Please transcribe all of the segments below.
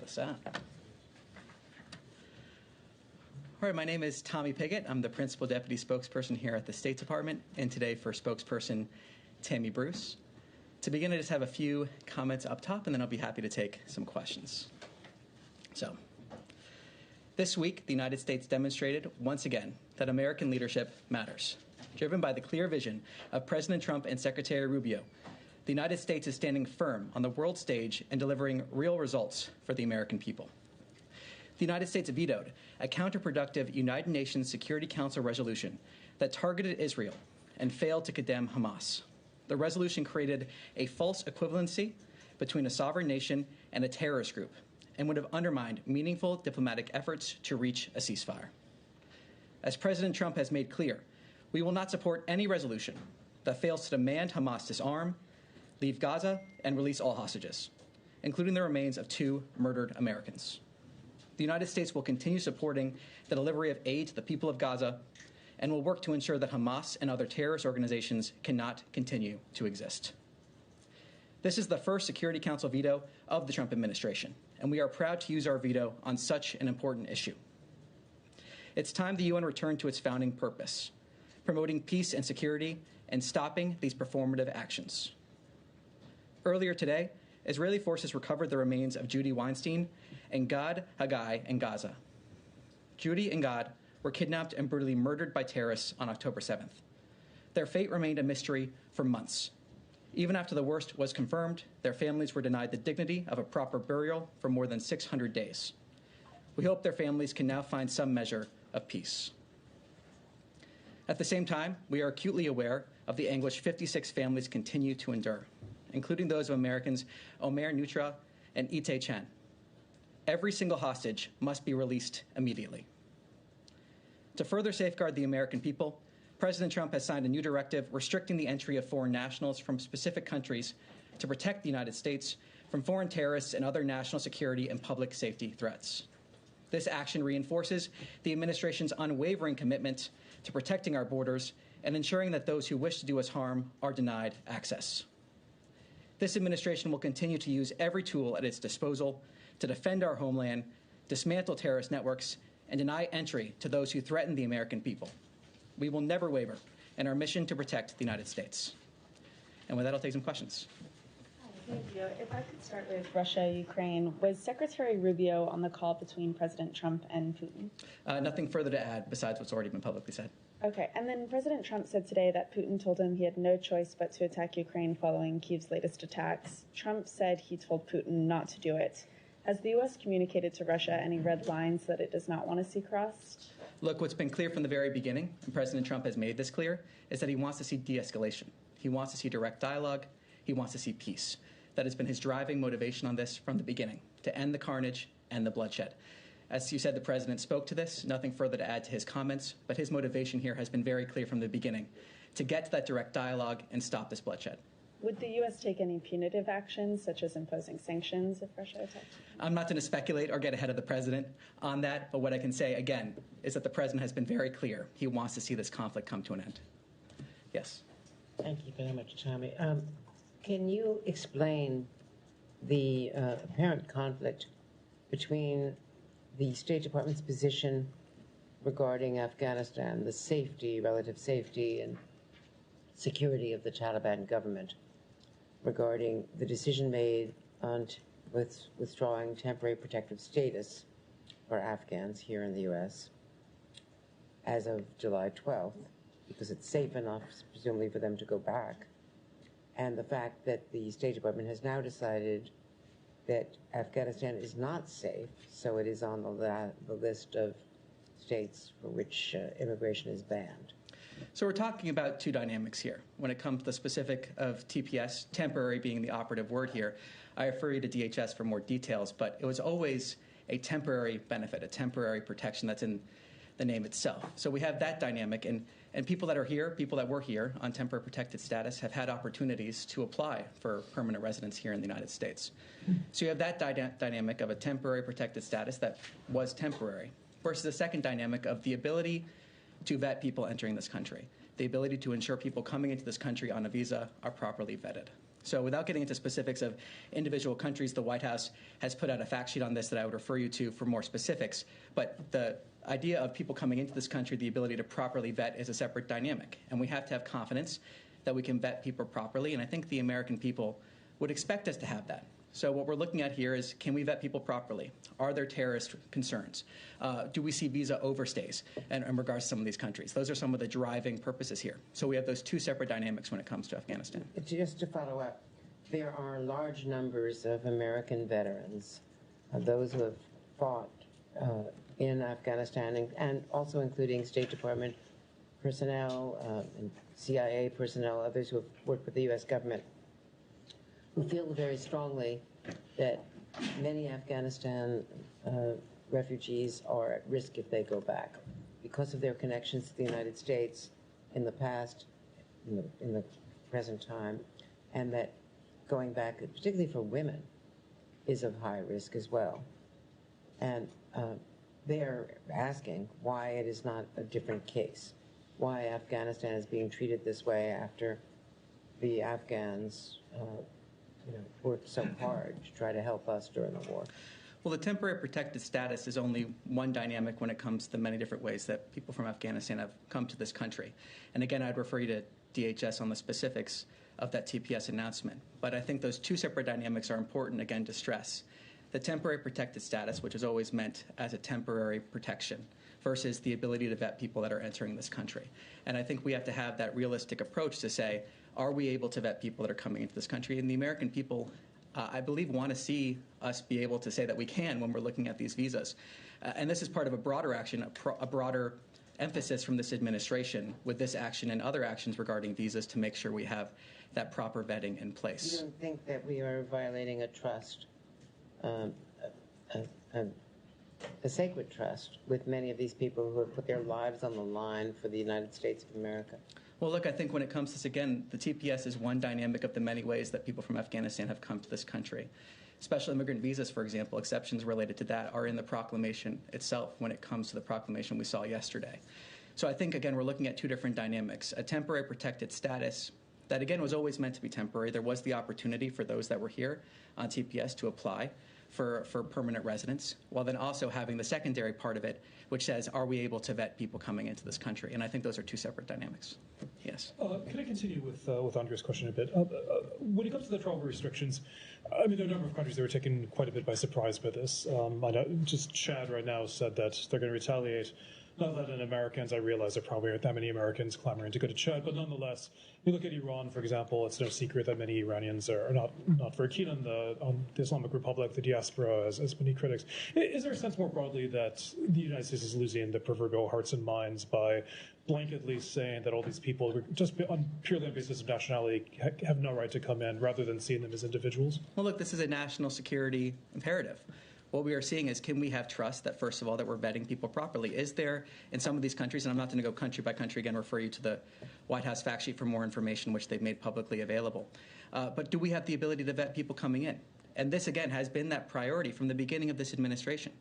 this out. All right, my name is Tommy Pigott. I'm the Principal Deputy Spokesperson here at the State Department, and today for Spokesperson Tammy Bruce. To begin, I just have a few comments up top, and then I'll be happy to take some questions. So, this week, the United States demonstrated once again that American leadership matters. Driven by the clear vision of President Trump and Secretary Rubio, the United States is standing firm on the world stage and delivering real results for the American people. The United States vetoed a counterproductive United Nations Security Council resolution that targeted Israel and failed to condemn Hamas. The resolution created a false equivalency between a sovereign nation and a terrorist group and would have undermined meaningful diplomatic efforts to reach a ceasefire. As President Trump has made clear, we will not support any resolution that fails to demand Hamas disarm, leave Gaza, and release all hostages, including the remains of 2 murdered Americans. The United States will continue supporting the delivery of aid to the people of Gaza and will work to ensure that Hamas and other terrorist organizations cannot continue to exist. This is the first Security Council veto of the Trump administration, and we are proud to use our veto on such an important issue. It's time the UN returned to its founding purpose, promoting peace and security and stopping these performative actions. Earlier today, Israeli forces recovered the remains of Judy Weinstein and Gad Haggai in Gaza. Judy and Gad were kidnapped and brutally murdered by terrorists on October 7th. Their fate remained a mystery for months. Even after the worst was confirmed, their families were denied the dignity of a proper burial for more than 600 days. We hope their families can now find some measure of peace. At the same time, we are acutely aware of the anguish 56 families continue to endure, including those of Americans Omer Nutra and Ite Chen. Every single hostage must be released immediately. To further safeguard the American people, President Trump has signed a new directive restricting the entry of foreign nationals from specific countries to protect the United States from foreign terrorists and other national security and public safety threats. This action reinforces the administration's unwavering commitment to protecting our borders and ensuring that those who wish to do us harm are denied access. This administration will continue to use every tool at its disposal to defend our homeland, dismantle terrorist networks, and deny entry to those who threaten the American people. We will never waver in our mission to protect the United States. And with that, I'll take some questions. Thank you. If I could start with Russia, Ukraine, was Secretary Rubio on the call between President Trump and Putin? Nothing further to add besides what's already been publicly said. Okay. And then President Trump said today that Putin told him he had no choice but to attack Ukraine following Kyiv's latest attacks. Trump said he told Putin not to do it. Has the U.S. communicated to Russia any red lines that it does not want to see crossed? Look, what's been clear from the very beginning, and President Trump has made this clear, is that he wants to see de-escalation. He wants to see direct dialogue. He wants to see peace. That has been his driving motivation on this from the beginning, to end the carnage and the bloodshed. As you said, the president spoke to this. Nothing further to add to his comments, but his motivation here has been very clear from the beginning, to get to that direct dialogue and stop this bloodshed. Would the U.S. take any punitive actions, such as imposing sanctions if Russia attacks? I'm not going to speculate or get ahead of the president on that, but what I can say, again, is that the president has been very clear. He wants to see this conflict come to an end. Yes? Thank you very much, Tommy. Can you explain the apparent conflict between the State Department's position regarding Afghanistan, the safety, relative safety, and security of the Taliban government, regarding the decision made on withdrawing temporary protective status for Afghans here in the U.S. as of July 12th, because it's safe enough, presumably, for them to go back, and the fact that the State Department has now decided that Afghanistan is not safe, so it is on the list of states for which immigration is banned. So we're talking about two dynamics here. When it comes to the specific of TPS, temporary being the operative word here, I refer you to DHS for more details, but it was always a temporary benefit, a temporary protection that's in the name itself. So we have that dynamic, and people that are here, people that were here on temporary protected status have had opportunities to apply for permanent residence here in the United States. So you have that dynamic of a temporary protected status that was temporary versus the second dynamic of the ability to vet people entering this country, the ability to ensure people coming into this country on a visa are properly vetted. So without getting into specifics of individual countries, the White House has put out a fact sheet on this that I would refer you to for more specifics. But the idea of people coming into this country, the ability to properly vet, is a separate dynamic. And we have to have confidence that we can vet people properly. And I think the American people would expect us to have that. So what we're looking at here is, can we vet people properly? Are there terrorist concerns? Do we see visa overstays in regards to some of these countries? Those are some of the driving purposes here. So we have those two separate dynamics when it comes to Afghanistan. Just to follow up, there are large numbers of American veterans, those who have fought in Afghanistan, and also including State Department personnel, and CIA personnel, others who have worked with the U.S. government, who feel very strongly that many Afghanistan refugees are at risk if they go back because of their connections to the United States in the past, in the present time, and that going back, particularly for women, is of high risk as well. And they're asking why it is not a different case, why Afghanistan is being treated this way after the Afghans worked so hard to try to help us during the war. Well, the temporary protected status is only one dynamic when it comes to the many different ways that people from Afghanistan have come to this country. And again, I'd refer you to DHS on the specifics of that TPS announcement. But I think those two separate dynamics are important, again, to stress. The temporary protected status, which is always meant as a temporary protection, versus the ability to vet people that are entering this country. And I think we have to have that realistic approach to say, are we able to vet people that are coming into this country? And the American people, I believe, want to see us be able to say that we can when we're looking at these visas. And this is part of a broader action, a broader emphasis from this administration with this action and other actions regarding visas to make sure we have that proper vetting in place. You don't think that we are violating a trust, a sacred trust, with many of these people who have put their lives on the line for the United States of America? Well, look, I think when it comes to this, again, the TPS is one dynamic of the many ways that people from Afghanistan have come to this country. Special immigrant visas, for example, exceptions related to that are in the proclamation itself when it comes to the proclamation we saw yesterday. So I think, again, we're looking at two different dynamics. A temporary protected status that, again, was always meant to be temporary. There was the opportunity for those that were here on TPS to apply for permanent residence, while then also having the secondary part of it, which says, are we able to vet people coming into this country? And I think those are two separate dynamics. Yes. Can I continue with Andre's question a bit? When it comes to the travel restrictions, I mean, there are a number of countries that were taken quite a bit by surprise by this. I know just Chad right now said that they're going to retaliate. Not that in Americans, I realize there probably aren't that many Americans clamoring to go to Chad, but nonetheless, you look at Iran, for example, it's no secret that many Iranians are not very keen on the Islamic Republic, the diaspora, as many critics. Is there a sense more broadly that the United States is losing the proverbial hearts and minds by blanketly saying that all these people, just purely on basis of nationality, have no right to come in, rather than seeing them as individuals? Well, look, this is a national security imperative. What we are seeing is, can we have trust that, first of all, that we're vetting people properly? Is there, in some of these countries, and I'm not going to go country by country again, refer you to the White House fact sheet for more information, which they've made publicly available. But do we have the ability to vet people coming in? And this, again, has been that priority from the beginning of this administration.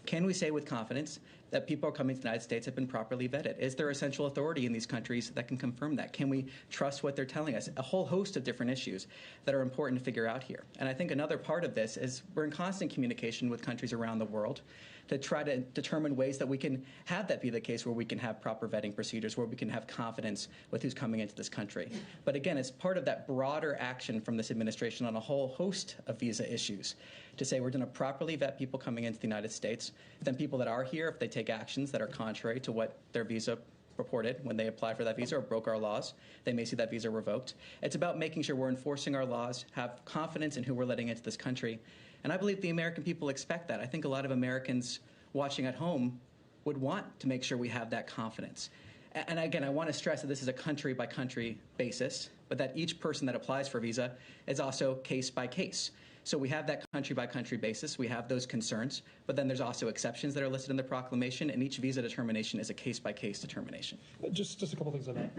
Can we say with confidence that people coming to the United States have been properly vetted? Is there a central authority in these countries that can confirm that? Can we trust what they're telling us? A whole host of different issues that are important to figure out here. And I think another part of this is we're in constant communication with countries around the world to try to determine ways that we can have that be the case, where we can have proper vetting procedures, where we can have confidence with who's coming into this country. But again, it's part of that broader action from this administration on a whole host of visa issues to say we're going to properly vet people coming into the United States. Then people that are here, if they take actions that are contrary to what their visa purported when they applied for that visa or broke our laws, they may see that visa revoked. It's about making sure we're enforcing our laws, have confidence in who we're letting into this country. And I believe the American people expect that. I think a lot of Americans watching at home would want to make sure we have that confidence. And again, I want to stress that this is a country-by-country basis, but that each person that applies for a visa is also case-by-case. So we have that country-by-country basis. We have those concerns, but then there's also exceptions that are listed in the proclamation, and each visa determination is a case-by-case determination. Just a couple things on that.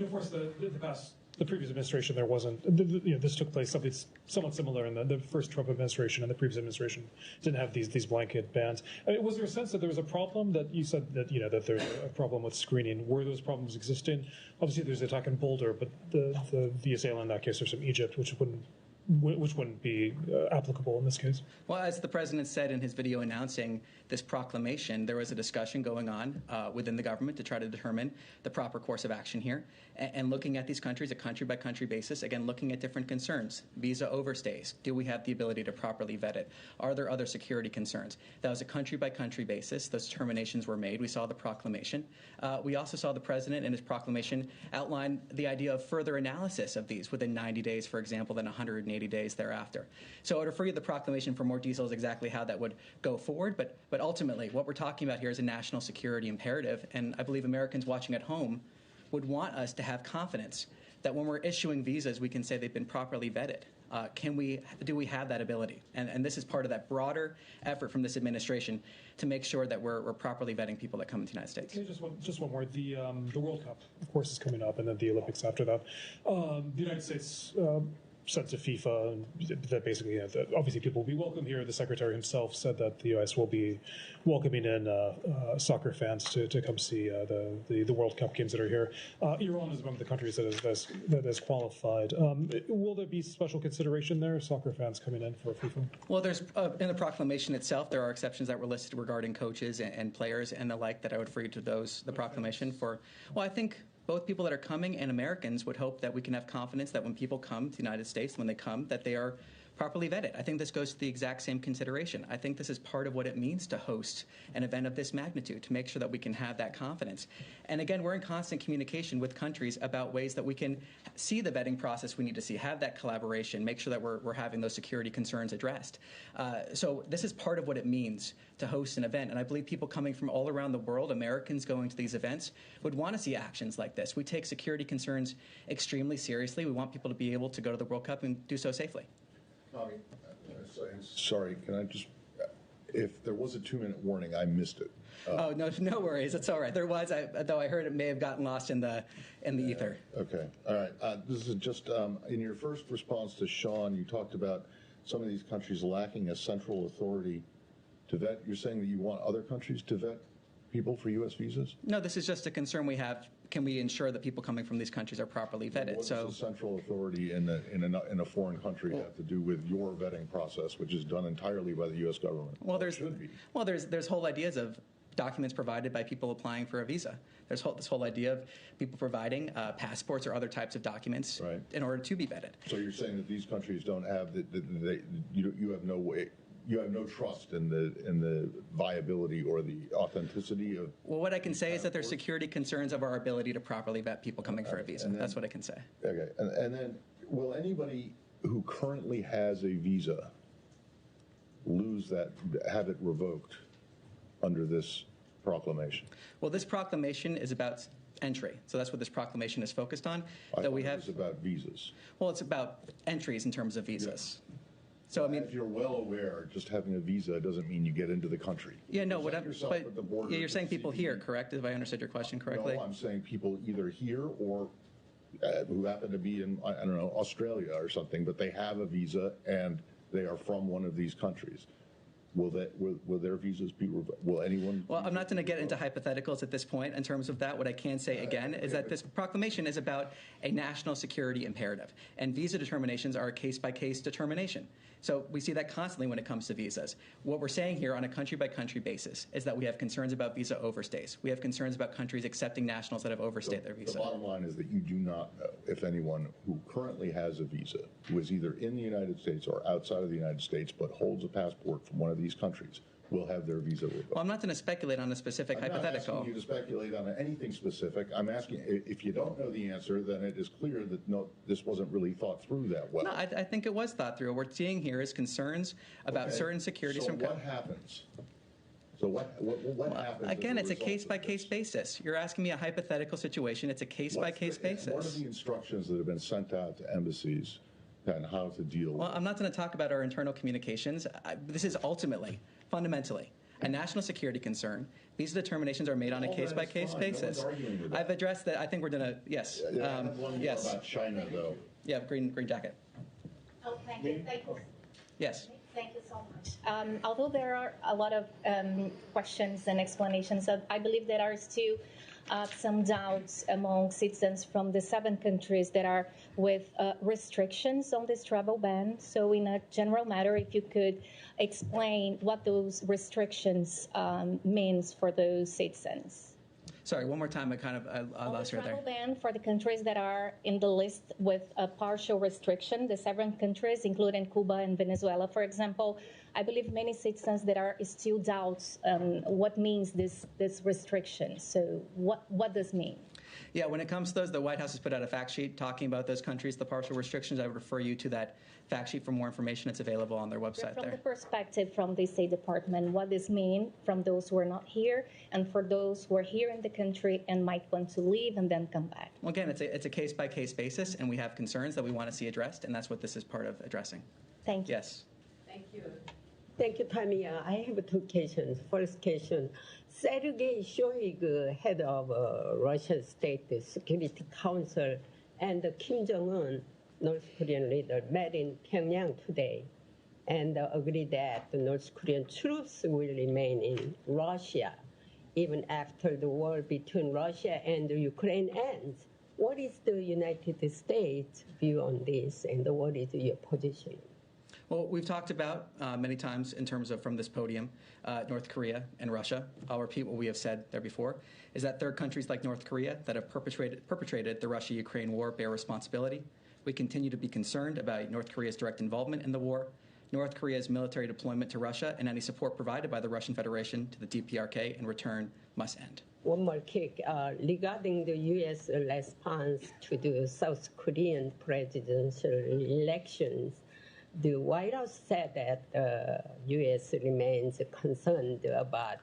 Of course, the past the previous administration, there wasn't, this took place something somewhat similar in the first Trump administration, and the previous administration didn't have these blanket bans. I mean, was there a sense that there was a problem that you said that, that there's a problem with screening? Were those problems existing? Obviously, there's the attack in Boulder, but the VSA in that case are from Egypt, which wouldn't be applicable in this case. Well, as the president said in his video announcing this proclamation, there was a discussion going on within the government to try to determine the proper course of action here, and looking at these countries, a country-by-country basis, again, looking at different concerns. Visa overstays. Do we have the ability to properly vet it? Are there other security concerns? That was a country-by-country basis. Those determinations were made. We saw the proclamation. We also saw the president in his proclamation outline the idea of further analysis of these within 90 days, for example, than 180 days thereafter. So I would refer you to the proclamation for more details exactly how that would go forward, but ultimately what we're talking about here is a national security imperative, and I believe Americans watching at home would want us to have confidence that when we're issuing visas, we can say they've been properly vetted. Do we have that ability? And this is part of that broader effort from this administration to make sure that we're properly vetting people that come into the United States. Okay, just one more. The World Cup, of course, is coming up, and then the Olympics after that. The United States said to FIFA that basically, that obviously people will be welcome here. The secretary himself said that the U.S. will be welcoming in soccer fans to come see the World Cup games that are here. Iran is one of the countries that has qualified. Will there be special consideration there, soccer fans coming in for FIFA? Well, there's in the proclamation itself, there are exceptions that were listed regarding coaches and players and the like that I would refer you to the proclamation for. Well, I think both people that are coming and Americans would hope that we can have confidence that when people come to the United States, when they come, that they are properly vetted. I think this goes to the exact same consideration. I think this is part of what it means to host an event of this magnitude, to make sure that we can have that confidence. And again, we're in constant communication with countries about ways that we can see the vetting process we need to see, have that collaboration, make sure that we're having those security concerns addressed. So this is part of what it means to host an event. And I believe people coming from all around the world, Americans going to these events, would want to see actions like this. We take security concerns extremely seriously. We want people to be able to go to the World Cup and do so safely. Tommy, sorry, can I just, if there was a 2-minute warning, I missed it. Oh, no worries. It's all right. There was, though I heard it may have gotten lost in the ether. Okay, all right. This is just, in your first response to Sean, you talked about some of these countries lacking a central authority to vet. You're saying that you want other countries to vet people for U.S. visas? No, this is just a concern we have. Can we ensure that people coming from these countries are properly vetted? What does the central authority in a foreign country have to do with your vetting process, which is done entirely by the U.S. government? Well, there's whole ideas of documents provided by people applying for a visa. There's this whole idea of people providing passports or other types of documents in order to be vetted. So you're saying that these countries don't have you have no way. You have no trust in the viability or the authenticity of. Well, what I can say is that there's security concerns of our ability to properly vet people coming for a visa. That's what I can say. Okay, and then will anybody who currently has a visa have it revoked under this proclamation? Well, this proclamation is about entry, so that's what this proclamation is focused on. I thought it was about visas. Well, it's about entries in terms of visas. Yeah. So, I mean, as you're well aware, just having a visa doesn't mean you get into the country. Yeah, no, you're saying people here, correct? If I understood your question correctly. No, I'm saying people either here or who happen to be in, I don't know, Australia or something, but they have a visa and they are from one of these countries. Will their visas be revoked? Will anyone? Well, I'm not going to get into hypotheticals at this point in terms of that. What I can say again is that this proclamation is about a national security imperative, and visa determinations are a case-by-case determination. So we see that constantly when it comes to visas. What we're saying here on a country-by-country basis is that we have concerns about visa overstays. We have concerns about countries accepting nationals that have overstayed their visa. The bottom line is that you do not know if anyone who currently has a visa, who is either in the United States or outside of the United States, but holds a passport from one of these countries, will have their visa revoked. Well, I'm not going to speculate on a specific hypothetical. I'm not asking you to speculate on anything specific. I'm asking, if you don't know the answer, then it is clear that this wasn't really thought through that well. No, I think it was thought through. What we're seeing here is concerns about certain securities from. So what happens? So what happens? Again, it's a case-by-case basis. You're asking me a hypothetical situation. It's a case-by-case basis. What are the instructions that have been sent out to embassies and how to deal with it? Well, I'm not going to talk about our internal communications. This is ultimately, fundamentally, a national security concern. Visa determinations are made on a case-by-case basis. I've addressed that. I think we're going to, yes. Yes. About China, though. Yeah, green jacket. Oh, thank you. Yes. Thank you so much. Although there are a lot of questions and explanations, I believe there are still some doubts among citizens from the 7 countries that are with restrictions on this travel ban. So in a general matter, if you could explain what those restrictions means for those citizens. Sorry, one more time. I lost you right there. The travel ban for the countries that are in the list with a partial restriction, the 7 countries, including Cuba and Venezuela, for example. I believe many citizens that are still doubts what means this restriction. So what does it mean? Yeah, when it comes to those, the White House has put out a fact sheet talking about those countries, the partial restrictions. I would refer you to that fact sheet for more information. It's available on their website From there. the perspective from the State Department, what does mean from those who are not here and for those who are here in the country and might want to leave and then come back? Well, again, it's a case-by-case basis, and we have concerns that we want to see addressed, and that's what this is part of addressing. Thank you. Yes. Thank you. Thank you, Tommy. I have 2 questions. First question, Sergei Shoigu, head of Russian State Security Council, and Kim Jong-un, North Korean leader, met in Pyongyang today and agreed that the North Korean troops will remain in Russia even after the war between Russia and Ukraine ends. What is the United States' view on this, and what is your position? Well, we've talked about many times in terms of from this podium, North Korea and Russia. I'll repeat what we have said there before, is that third countries like North Korea that have perpetrated the Russia-Ukraine war bear responsibility. We continue to be concerned about North Korea's direct involvement in the war, North Korea's military deployment to Russia, and any support provided by the Russian Federation to the DPRK in return must end. One more kick. Regarding the U.S. response to the South Korean presidential elections, the White House said that the U.S. remains concerned about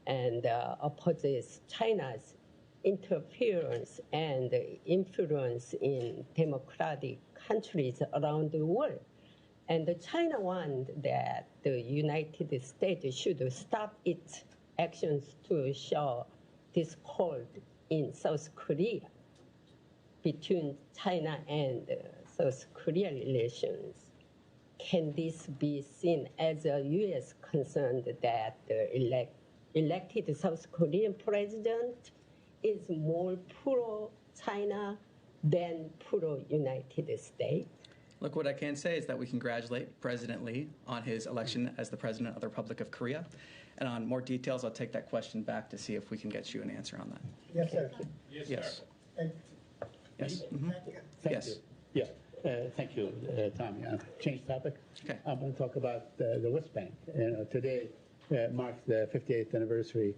and opposes China's interference and influence in democratic countries around the world. And China wants that the United States should stop its actions to show discord in South Korea between China and South Korea relations. Can this be seen as a U.S. concern that the elected South Korean president is more pro-China than pro-United States? Look, what I can say is that we congratulate President Lee on his election as the president of the Republic of Korea. And on more details, I'll take that question back to see if we can get you an answer on that. Yes, sir. Yes. And Yes. Mm-hmm. Thank Yes. you. Yeah. Thank you, Tommy. Change topic. Okay. I want to talk about the West Bank. Today marks the 58th anniversary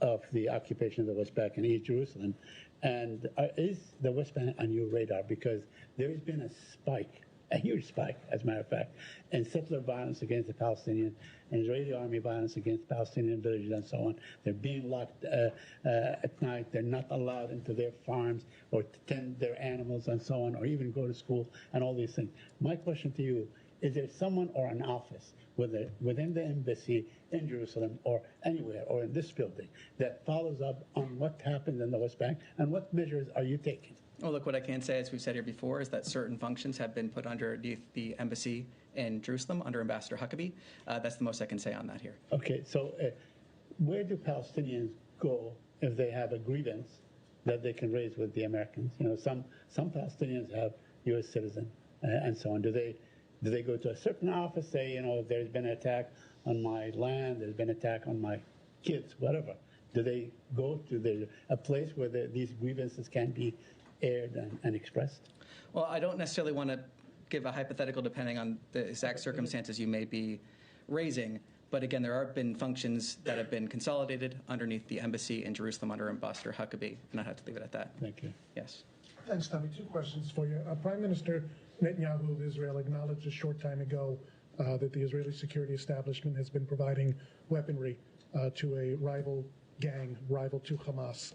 of the occupation of the West Bank in East Jerusalem. And is the West Bank on your radar? Because there has been a spike, a huge spike, as a matter of fact, in settler violence against the Palestinians, and Israeli army violence against Palestinian villages and so on. They're being locked at night. They're not allowed into their farms or to tend their animals and so on, or even go to school and all these things. My question to you, is there someone or an office within the embassy in Jerusalem or anywhere or in this building that follows up on what happened in the West Bank, and what measures are you taking? Well, look, what I can say, as we've said here before, is that certain functions have been put underneath the embassy in Jerusalem under Ambassador Huckabee. That's the most I can say on that here. Okay, so where do Palestinians go if they have a grievance that they can raise with the Americans? You know, some Palestinians have U.S. citizen and so on. Do they go to a certain office, say, you know, there's been an attack on my land, there's been an attack on my kids, whatever? Do they go to a place where these grievances can be aired and expressed? Well, I don't necessarily want to give a hypothetical depending on the exact circumstances you may be raising. But again, there have been functions that have been consolidated underneath the embassy in Jerusalem under Ambassador Huckabee, and I have to leave it at that. Thank you. Yes. Thanks, Tommy. 2 questions for you. Prime Minister Netanyahu of Israel acknowledged a short time ago that the Israeli security establishment has been providing weaponry to a rival gang, rival to Hamas.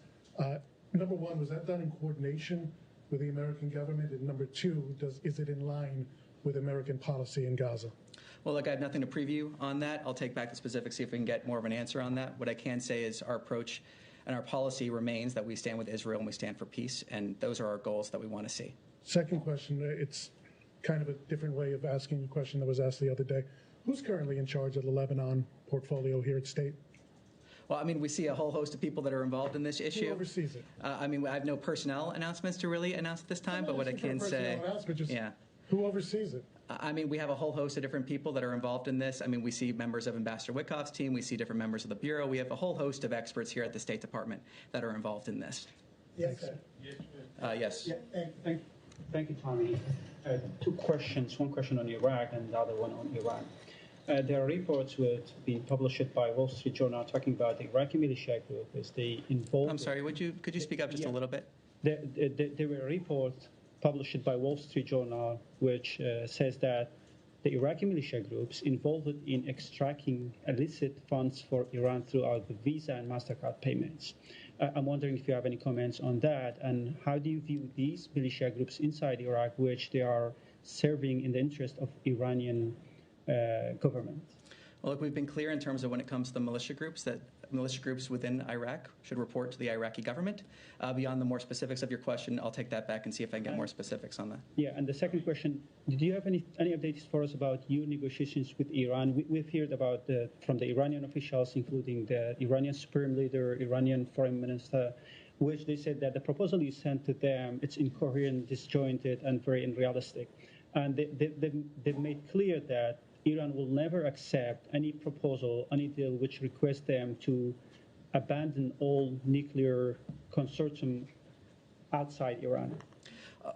Number 1, was that done in coordination with the American government? And number 2, is it in line with American policy in Gaza? Well, look, I have nothing to preview on that. I'll take back the specifics, see if we can get more of an answer on that. What I can say is our approach and our policy remains that we stand with Israel and we stand for peace, and those are our goals that we want to see. Second question, it's kind of a different way of asking a question that was asked the other day. Who's currently in charge of the Lebanon portfolio here at State? Well, I mean, we see a whole host of people that are involved in this issue. Who oversees it? I mean, I have no personnel announcements to really announce at this time, but what I can say, yeah. Who oversees it? I mean, we have a whole host of different people that are involved in this. I mean, we see members of Ambassador Witkoff's team. We see different members of the Bureau. We have a whole host of experts here at the State Department that are involved in this. Yes, sir. Yes. Yeah, thank you, Tommy. Two questions, one question on Iraq and the other one on Iran. There are reports being published by Wall Street Journal talking about the Iraqi militia group. Is they involved? I'm sorry, could you speak up just a little bit? There were reports published by Wall Street Journal which says that the Iraqi militia groups involved in extracting illicit funds for Iran throughout the Visa and MasterCard payments. I'm wondering if you have any comments on that, and how do you view these militia groups inside Iraq, which they are serving in the interest of Iranian government? Well, look, we've been clear in terms of when it comes to the militia groups that militia groups within Iraq should report to the Iraqi government. Beyond the more specifics of your question, I'll take that back and see if I can get more specifics on that. Yeah, and the second question, do you have any updates for us about your negotiations with Iran? We've heard about from the Iranian officials, including the Iranian Supreme Leader, Iranian Foreign Minister, which they said that the proposal you sent to them, it's incoherent, disjointed, and very unrealistic. And they've made clear that Iran will never accept any proposal, any deal which requests them to abandon all nuclear consortium outside Iran.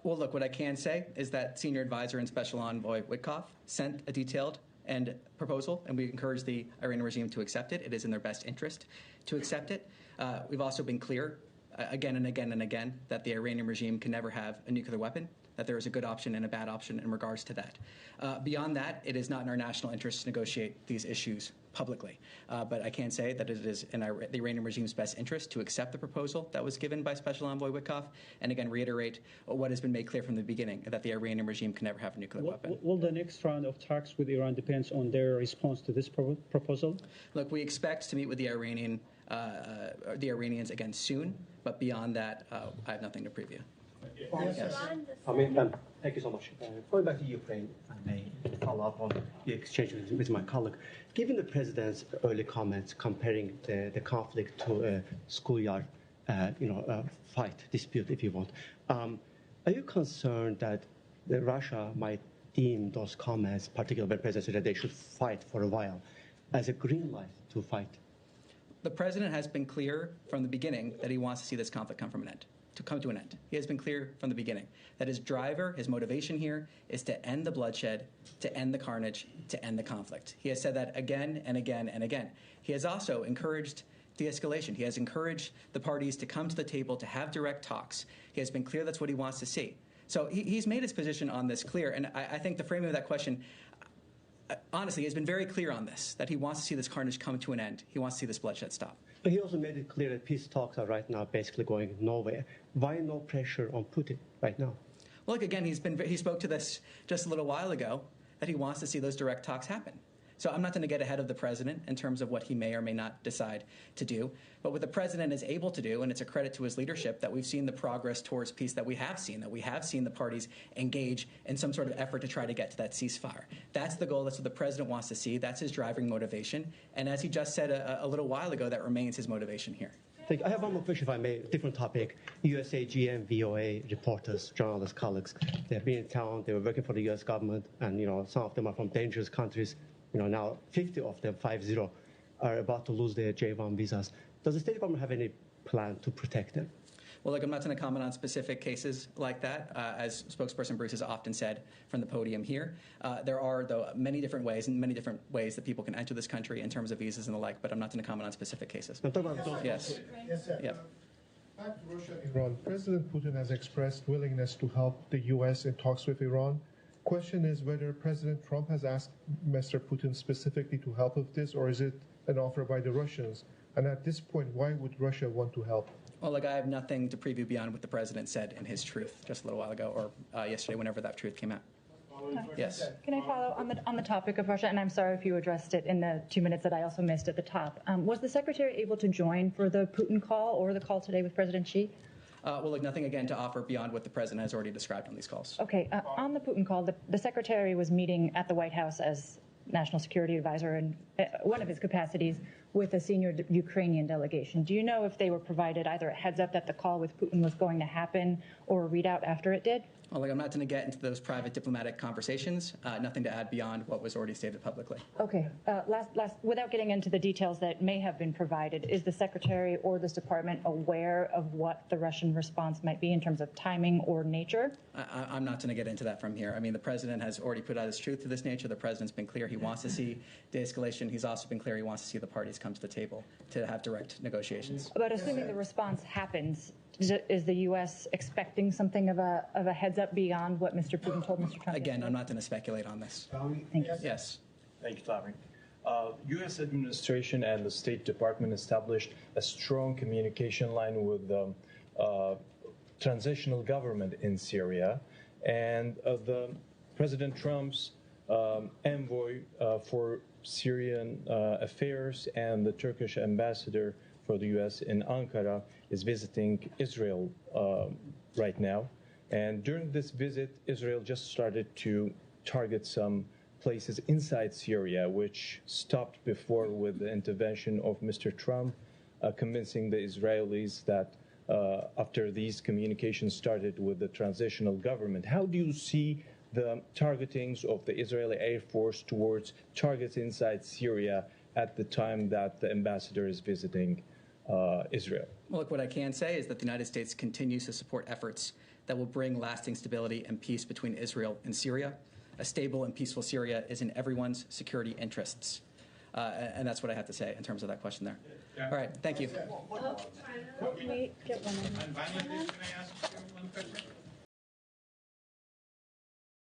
Well, look, what I can say is that Senior Advisor and Special Envoy Witkoff sent a detailed proposal, and we encourage the Iranian regime to accept it. It is in their best interest to accept it. We've also been clear again and again and again that the Iranian regime can never have a nuclear weapon, that there is a good option and a bad option in regards to that. Beyond that, it is not in our national interest to negotiate these issues publicly. But I can say that it is in the Iranian regime's best interest to accept the proposal that was given by Special Envoy Witkoff, and again reiterate what has been made clear from the beginning, that the Iranian regime can never have a nuclear weapon. Will the next round of talks with Iran depends on their response to this proposal? Look, we expect to meet with the Iranians again soon, but beyond that, I have nothing to preview. Yes. Thank you so much. Going back to Ukraine, if I may follow up on the exchange with my colleague. Given the president's early comments comparing the conflict to a schoolyard, fight, dispute, if you want, are you concerned that Russia might deem those comments, particularly by the president, said that they should fight for a while, as a green light to fight? The president has been clear from the beginning that he wants to see this conflict come to an end. He has been clear from the beginning that his driver, his motivation here is to end the bloodshed, to end the carnage, to end the conflict. He has said that again and again and again. He has also encouraged de-escalation. He has encouraged the parties to come to the table to have direct talks. He has been clear that's what he wants to see. So he's made his position on this clear, and I think the framing of that question, honestly, has been very clear on this, that he wants to see this carnage come to an end. He wants to see this bloodshed stop. But he also made it clear that peace talks are right now basically going nowhere. Why no pressure on Putin right now? Well, look, again, he spoke to this just a little while ago, that he wants to see those direct talks happen. So I'm not going to get ahead of the president in terms of what he may or may not decide to do. But what the president is able to do, and it's a credit to his leadership, that we've seen the progress towards peace that we have seen the parties engage in some sort of effort to try to get to that ceasefire. That's the goal. That's what the president wants to see. That's his driving motivation. And as he just said a little while ago, that remains his motivation here. I have one more question, if I may, different topic. USA, GM, VOA reporters, journalists, colleagues, they've been in town, they were working for the U.S. government, and some of them are from dangerous countries. Now 50 of them, 50, are about to lose their J-1 visas. Does the State Department have any plan to protect them? Well, look, I'm not going to comment on specific cases like that. As Spokesperson Bruce has often said from the podium here, there are, though, many different ways that people can enter this country in terms of visas and the like, but I'm not going to comment on specific cases. Yes, sir. Yeah. Back to Russia and Iran. President Putin has expressed willingness to help the U.S. in talks with Iran. Question is whether President Trump has asked Mr. Putin specifically to help with this, or is it an offer by the Russians? And at this point, why would Russia want to help? Well, look, I have nothing to preview beyond what the president said in his truth just a little while ago, or yesterday, whenever that truth came out. Yes. Can I follow on the topic of Russia? And I'm sorry if you addressed it in the 2 minutes that I also missed at the top. Was the Secretary able to join for the Putin call or the call today with President Xi? Well, look, nothing again to offer beyond what the president has already described on these calls. Okay. On the Putin call, the Secretary was meeting at the White House as National Security Advisor in one of his capacities with a senior Ukrainian delegation. Do you know if they were provided either a heads up that the call with Putin was going to happen or a readout after it did? Well, look, I'm not going to get into those private diplomatic conversations. Nothing to add beyond what was already stated publicly. Okay. Last, without getting into the details that may have been provided, is the Secretary or this department aware of what the Russian response might be in terms of timing or nature? I'm not going to get into that from here. I mean, the president has already put out his truth to this nature. The president's been clear he wants to see de-escalation. He's also been clear he wants to see the parties come to the table to have direct negotiations. But assuming the response happens, is the U.S. expecting something of a heads up beyond what Mr. Putin told Mr. Trump? Again, I'm not going to speculate on this. Thank you. Yes. Thank you, Tommy. U.S. administration and the State Department established a strong communication line with the transitional government in Syria, and the President Trump's envoy for Syrian affairs and the Turkish ambassador for the U.S. in Ankara is visiting Israel right now. And during this visit, Israel just started to target some places inside Syria, which stopped before with the intervention of Mr. Trump, convincing the Israelis that after these communications started with the transitional government. How do you see the targetings of the Israeli Air Force towards targets inside Syria at the time that the ambassador is visiting Israel? Well, look, what I can say is that the United States continues to support efforts that will bring lasting stability and peace between Israel and Syria. A stable and peaceful Syria is in everyone's security interests. And that's what I have to say in terms of that question there. Yeah. All right, thank you. Can we get one more? Can I ask you one question?